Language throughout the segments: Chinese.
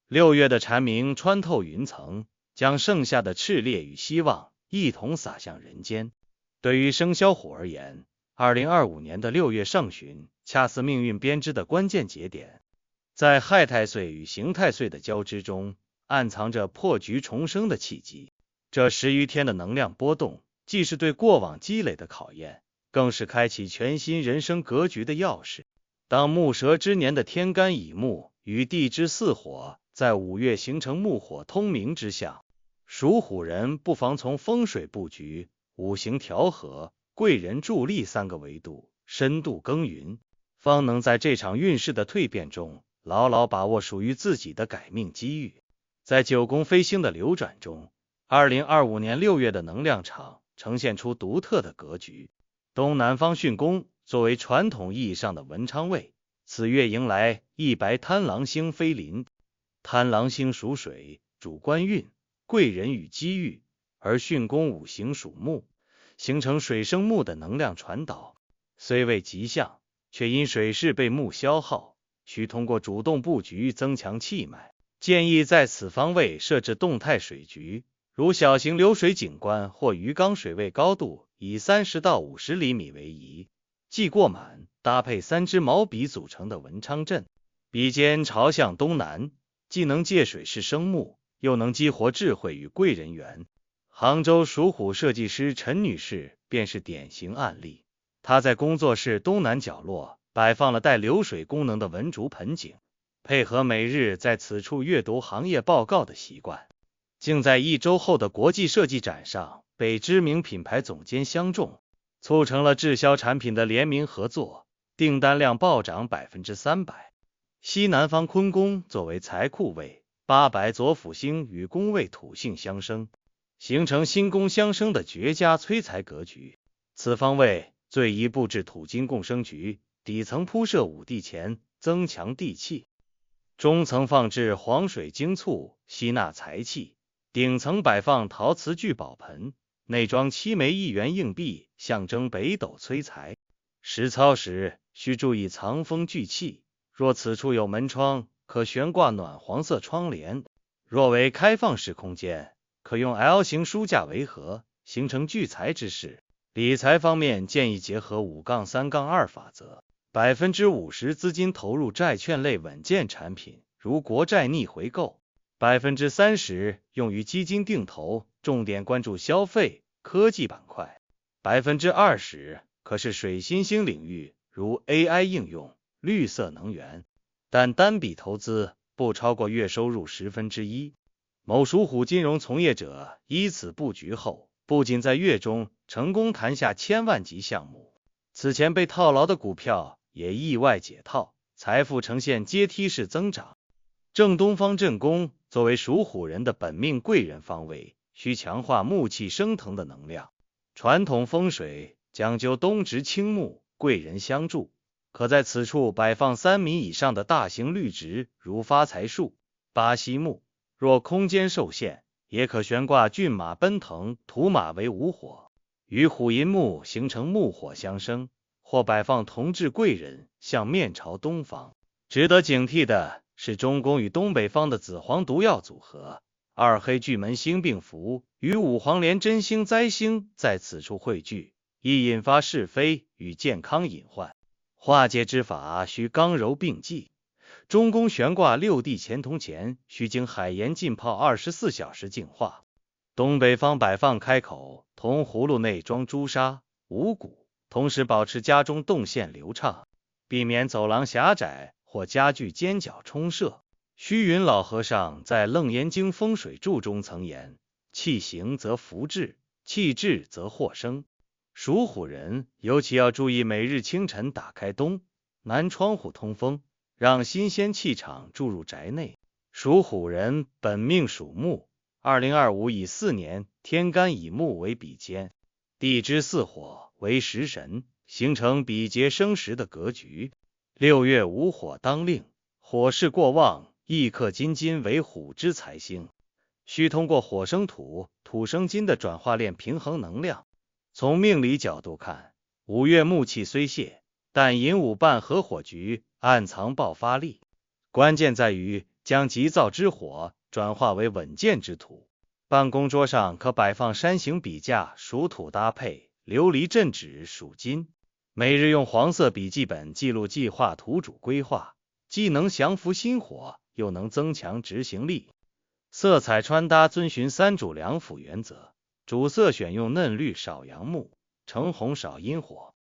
6月的蝉鸣穿透云层，将盛夏的炽烈与希望一同洒向人间。对于生肖虎而言，2025年的6月上旬恰似命运编织的关键节点，在亥太岁与刑太岁的交织中，暗藏着破局重生的契机。这10余天的能量波动，既是对过往积累的考验，更是开启全新人生格局的钥匙。当木蛇之年的天干乙木与地支巳火在5月形成木火通明之象，属虎人不妨从风水布局、五行调和、贵人助力3个维度深度耕耘，方能在这场运势的蜕变中牢牢把握属于自己的改命机遇。在九宫飞星的流转中，2025年6月的能量场呈现出独特的格局。东南方巽宫作为传统意义上的文昌位，此月迎来一白贪狼星飞临。贪狼星属水，主官运、贵人与机遇，而巽宫五行属木，形成水生木的能量传导。虽未吉象，却因水势被木消耗，需通过主动布局增强气脉。建议在此方位设置动态水局，如小型流水景观或鱼缸，水位高度以30到50厘米为宜。忌过满，搭配3支毛笔组成的文昌阵，笔尖朝向东南，既能借水势生木，又能激活智慧与贵人缘。杭州属虎设计师陈女士便是典型案例。她在工作室东南角落摆放了带流水功能的文竹盆景，配合每日在此处阅读行业报告的习惯，竟在1周后的国际设计展上被知名品牌总监相中，促成了滞销产品的联名合作，订单量暴涨 300%。 西南方坤宫作为财库位，八白左辅星与宫位土性相生，形成辛宫相生的绝佳催财格局。此方位最宜布置土金共生局，底层铺设5地钱，增强地气，中层放置黄水晶簇，吸纳财气，顶层摆放陶瓷聚宝盆，内装7枚1元硬币，象征北斗催财。实操时需注意藏风聚气，若此处有门窗，可悬挂暖黄色窗帘；若为开放式空间，可用 L 型书架为合，形成聚财之势。理财方面建议结合 5-3-2 法则，50%资金投入债券类稳健产品，如国债逆回购，30%用于基金定投，重点关注消费、科技板块，20%可是水新兴领域，如 AI 应用、绿色能源，但单笔投资不超过月收入1/10。某属虎金融从业者依此布局后，不仅在月中成功谈下1000万级项目，此前被套牢的股票也意外解套，财富呈现阶梯式增长。正东方震宫作为属虎人的本命贵人方位，需强化木气升腾的能量。传统风水讲究东直青木，贵人相助，可在此处摆放3米以上的大型绿植，如发财树、巴西木。若空间受限，也可悬挂骏马奔腾，土马为午火，与虎寅木形成木火相生，或摆放同治贵人，向面朝东方。值得警惕的是中宫与东北方的紫黄毒药组合，二黑巨门星并伏，与五黄连真星灾星在此处汇聚，易引发是非与健康隐患。化解之法需刚柔并济。中宫悬挂6地钱铜钱，需经海盐浸泡24小时净化。东北方摆放开口铜葫芦，内装朱砂、五谷，同时保持家中动线流畅，避免走廊狭窄或家具尖角冲射。虚云老和尚在《楞严经风水注》中曾言：气行则福至，气至则祸生。属虎人尤其要注意每日清晨打开东南窗户通风，让新鲜气场注入宅内。属虎人本命属木，2025以4年天干以木为比肩，地支巳火为食神，形成比劫生食的格局。6月午火当令，火势过旺，亦克金为虎之财星，需通过火生土、土生金的转化链平衡能量。从命理角度看，5月木气虽泄，但寅午半合火局暗藏爆发力，关键在于将急躁之火转化为稳健之土。办公桌上可摆放山形笔架、属土搭配琉璃镇纸、属金。每日用黄色笔记本记录计划图主规划，既能降服心火，又能增强执行力。色彩穿搭遵循三主两辅原则，主色选用嫩绿少阳木，橙红少阴火，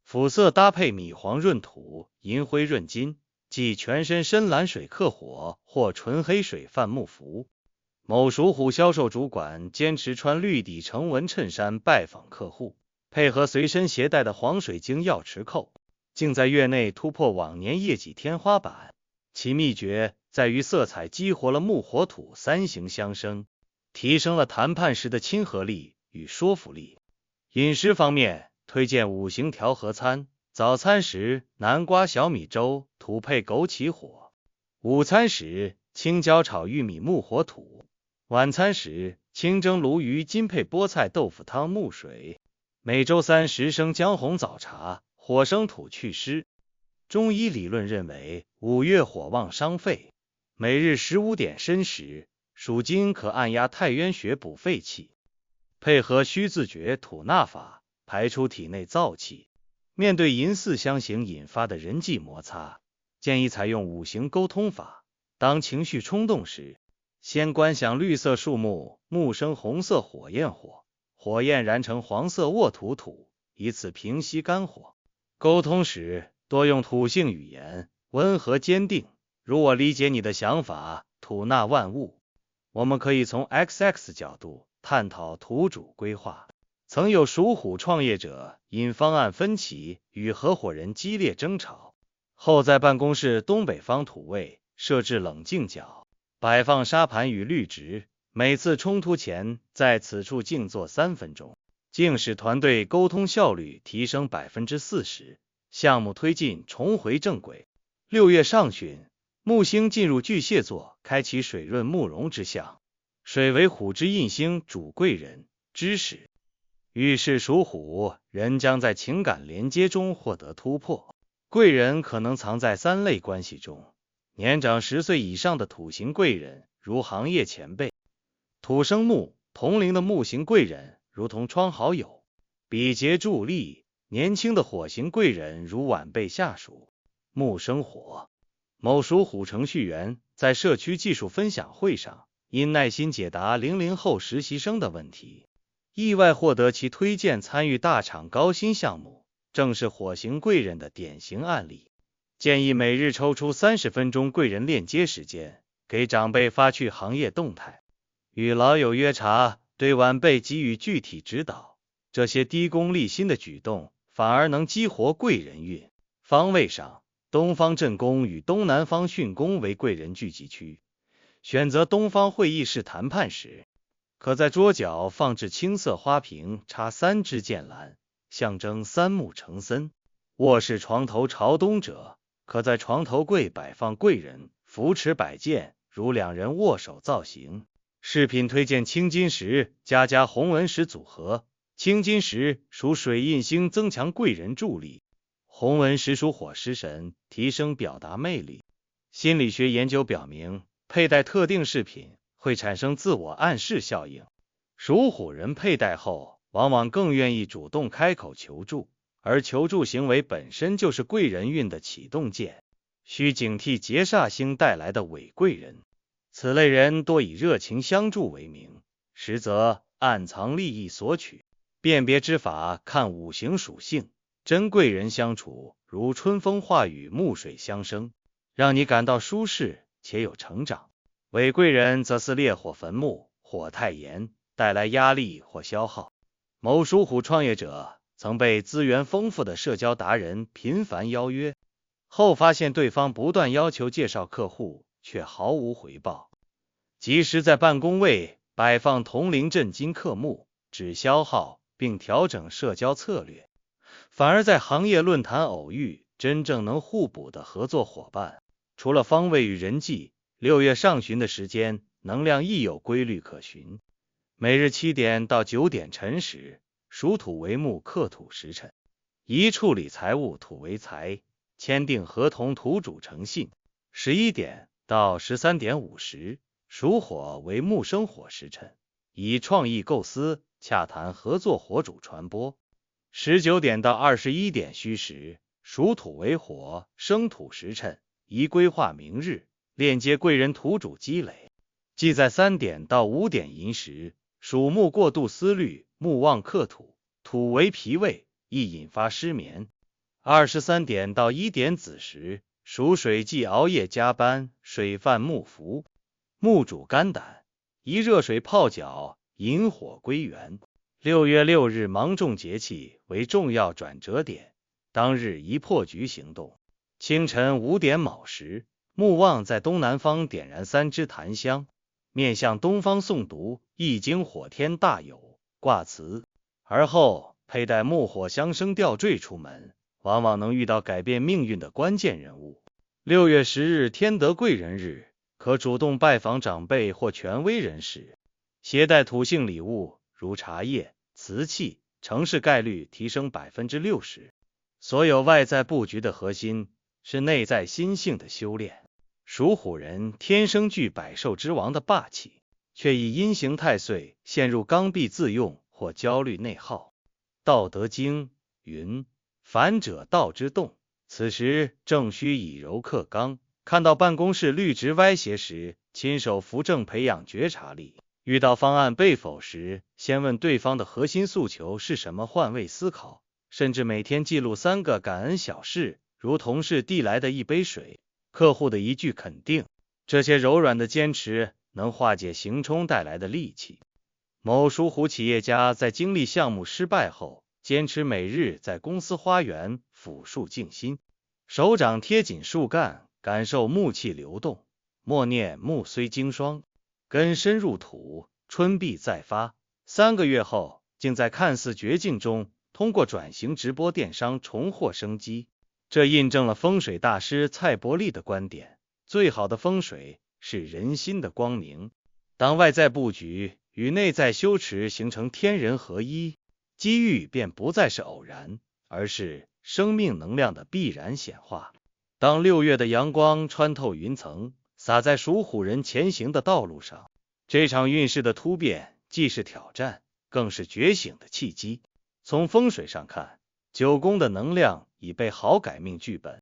辅色搭配米黄润土，银灰润金，即全身深蓝水克火或纯黑水泛木符。某属虎销售主管坚持穿绿底成纹衬衫拜访客户，配合随身携带的黄水晶钥匙扣，竟在月内突破往年业绩天花板。其秘诀在于色彩激活了木火土三行相生，提升了谈判时的亲和力与说服力。饮食方面，推荐五行调和餐，早餐时南瓜小米粥，土配枸杞火；午餐时青椒炒玉米木火土；晚餐时清蒸鲈鱼金配菠菜豆腐汤木水。每周3时升姜红枣茶，火生土祛湿。中医理论认为5月火旺伤肺，每日15点申时，属金可按压太渊穴补肺气，配合虚自觉吐纳法，排出体内燥气。面对寅巳相刑引发的人际摩擦，建议采用五行沟通法。当情绪冲动时，先观想绿色树木，木生红色火焰火，火焰燃成黄色沃土土，以此平息肝火。沟通时多用土性语言，温和坚定，如我理解你的想法，吐纳万物。我们可以从 XX 角度探讨土主规划。曾有属虎创业者因方案分歧与合伙人激烈争吵，后在办公室东北方土位设置冷静角，摆放沙盘与绿植，每次冲突前在此处静坐3分钟，竟使团队沟通效率提升 40%， 项目推进重回正轨。6月上旬，木星进入巨蟹座，开启水润木融之象，水为虎之印星，主贵人、知识。遇事属虎人将在情感连接中获得突破，贵人可能藏在3类关系中。年长10岁以上的土型贵人，如行业前辈；土生木，同龄的木型贵人，如同窗好友，比劫助力；年轻的火型贵人，如晚辈下属。木生火，某属虎程序员在社区技术分享会上，因耐心解答00后实习生的问题，意外获得其推荐参与大厂高薪项目，正是火型贵人的典型案例。建议每日抽出30分钟贵人链接时间，给长辈发去行业动态，与老友约茶，对晚辈给予具体指导。这些低功利心的举动，反而能激活贵人运。方位上，东方正宫与东南方巽宫为贵人聚集区，选择东方会议室谈判时，可在桌角放置青色花瓶，插3支剑兰，象征3木成森。卧室床头朝东者，可在床头柜摆放贵人，扶持摆件，如2人握手造型。饰品推荐青金石加红纹石组合，青金石属水印星，增强贵人助力；红纹石属火食神，提升表达魅力。心理学研究表明，佩戴特定饰品会产生自我暗示效应，属虎人佩戴后往往更愿意主动开口求助，而求助行为本身就是贵人运的启动键，需警惕劫煞星带来的伪贵人。此类人多以热情相助为名，实则暗藏利益索取。辨别之法看五行属性，真贵人相处如春风化雨，木水相生，让你感到舒适且有成长。伪贵人则似烈火焚木，火太炎，带来压力或消耗。某属虎创业者曾被资源丰富的社交达人频繁邀约，后发现对方不断要求介绍客户，却毫无回报。及时在办公位摆放同龄镇金克木，止消耗，并调整社交策略，反而在行业论坛偶遇真正能互补的合作伙伴。除了方位与人际，6月上旬的时间能量亦有规律可循。每日7点到9点辰时，属土为木克土时辰，宜处理财务，土为财，签订合同土主诚信。11点到13点50，属火为木生火时辰，以创意构思、洽谈合作火主传播。19点到21点戌时，属土为火生土时辰，宜规划明日，链接贵人土主积累。即在3点到5点寅时，属木过度思虑，木旺克土，土为脾胃，易引发失眠。23点到1点子时，属水忌熬夜加班，水犯木伏，木主肝胆，宜热水泡脚，引火归元。6月6日芒种节气为重要转折点，当日宜破局行动。清晨5点卯时，木旺在东南方点燃3支檀香，面向东方诵读易经火天大有卦辞，而后佩戴木火相生吊坠出门，往往能遇到改变命运的关键人物。6月10日天德贵人日，可主动拜访长辈或权威人士，携带土性礼物如茶叶、瓷器，成事概率提升 60%。 所有外在布局的核心是内在心性的修炼。属虎人天生具百兽之王的霸气，却以阴行太岁陷入刚愎自用或焦虑内耗。道德经云：反者道之动。此时正需以柔克刚，看到办公室绿植歪斜时，亲手扶正培养觉察力；遇到方案被否时，先问对方的核心诉求是什么，换位思考。甚至每天记录3个感恩小事，如同事递来的一杯水，客户的一句肯定，这些柔软的坚持能化解行冲带来的戾气。某属虎企业家在经历项目失败后，坚持每日在公司花园抚树静心，手掌贴紧树干，感受木气流动，默念木虽经霜，根深入土，春必再发。3个月后，竟在看似绝境中通过转型直播电商重获生机。这印证了风水大师蔡伯利的观点：最好的风水是人心的光明。当外在布局与内在修持形成天人合一，机遇便不再是偶然，而是生命能量的必然显化。当6月的阳光穿透云层，洒在属虎人前行的道路上，这场运势的突变既是挑战，更是觉醒的契机。从风水上看，9宫的能量已被好改命剧本；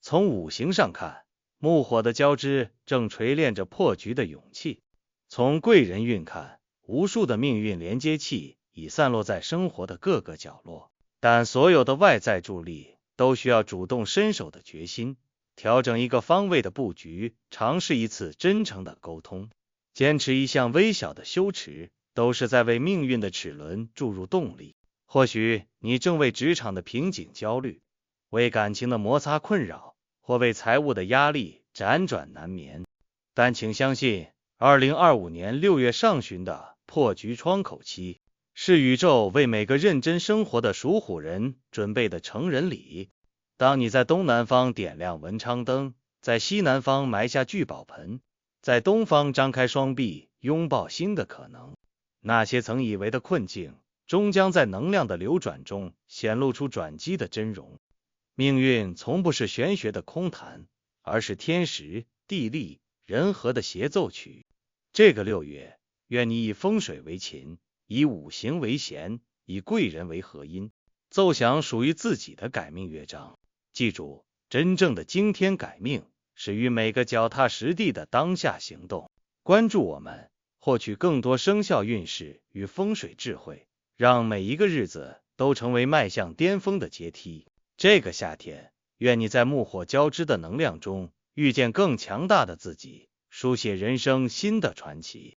从五行上看，木火的交织正锤炼着破局的勇气；从贵人运看，无数的命运连接器已散落在生活的各个角落。但所有的外在助力都需要主动伸手的决心。调整一个方位的布局，尝试一次真诚的沟通，坚持一项微小的修持，都是在为命运的齿轮注入动力。或许你正为职场的瓶颈焦虑，为感情的摩擦困扰，或为财务的压力辗转难眠，但请相信2025年6月上旬的破局窗口期，是宇宙为每个认真生活的属虎人准备的成人礼。当你在东南方点亮文昌灯，在西南方埋下聚宝盆，在东方张开双臂拥抱新的可能，那些曾以为的困境终将在能量的流转中显露出转机的真容。命运从不是玄学的空谈，而是天时地利人和的协奏曲。这个6月，愿你以风水为琴，以五行为弦，以贵人为和音，奏响属于自己的改命乐章。记住，真正的惊天改命始于每个脚踏实地的当下行动。关注我们，获取更多生肖运势与风水智慧，让每一个日子都成为迈向巅峰的阶梯。这个夏天，愿你在木火交织的能量中遇见更强大的自己，书写人生新的传奇。